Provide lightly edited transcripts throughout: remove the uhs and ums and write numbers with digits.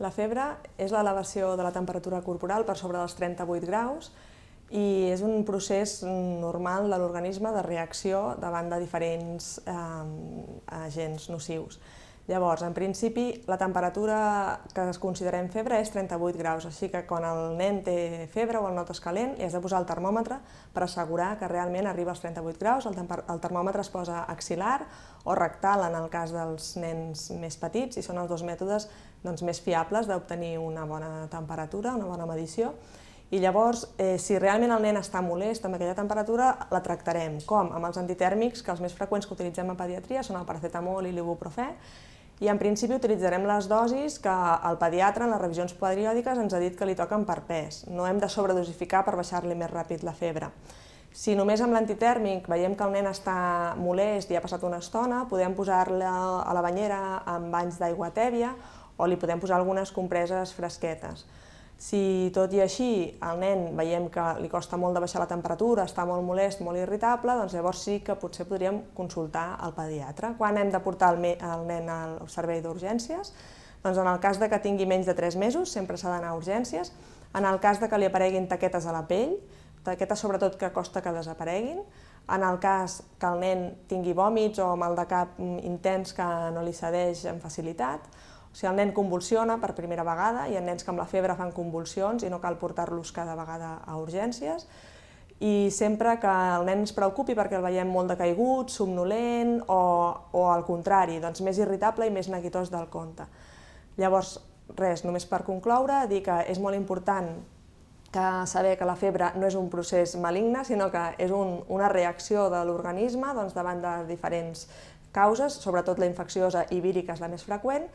La febre és l'elevació de la temperatura corporal per sobre dels 38 graus i és un procés normal de l'organisme de reacció davant de diferents agents nocius. Llavors, en principi, la temperatura que considerem febre és 38 graus, així que quan el nen té febre o el notes calent, li has de posar el termòmetre per assegurar que realment arriba als 38 graus. El termòmetre es posa axil·lar o rectal en el cas dels nens més petits i són els dos mètodes més fiables d'obtenir una bona temperatura, una bona medició. I llavors, si realment el nen està molest amb aquella temperatura, la tractarem. Com? Amb els antitèrmics, que els més freqüents que utilitzem a pediatria són el paracetamol i l'ibuprofè, i en principi utilitzarem les dosis que el pediatre en les revisions periòdiques ens ha dit que li toquen per pes. No hem de sobredosificar per baixar-li més ràpid la febre. Si només amb l'antitèrmic veiem que el nen està molest i ha passat una estona, podem posar-le a la banyera amb banys d'aigua tèbia o li podem posar algunes compreses fresquetes. Si tot i així el nen veiem que li costa molt de baixar la temperatura, està molt molest, molt irritable, doncs llavors sí que potser podríem consultar el pediatre. Quan hem de portar el nen al servei d'urgències? Doncs en el cas que tingui menys de 3 mesos sempre s'ha d'anar a urgències. En el cas que li apareguin taquetes a la pell, taquetes sobretot que costa que desapareguin, en el cas que el nen tingui vòmits o mal de cap intens que no li cedeix amb facilitat, si el nen convulsiona per primera vegada, hi ha nens que amb la febre fan convulsions i no cal portar-los cada vegada a urgències, i sempre que el nen es preocupi perquè el veiem molt decaigut, somnolent o al contrari, doncs més irritable i més neguitós del compte. Llavors, res, només per concloure, dir que és molt important saber que la febre no és un procés maligne, sinó que és una reacció de l'organisme davant de diferents causes, sobretot la infecciosa i vírica és la més freqüent,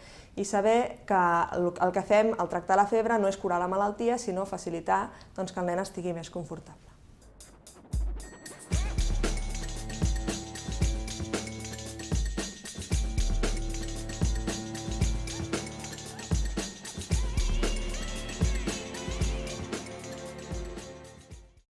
i saber que el que fem al tractar la febre no és curar la malaltia, sinó facilitar que el nen estigui més confortable.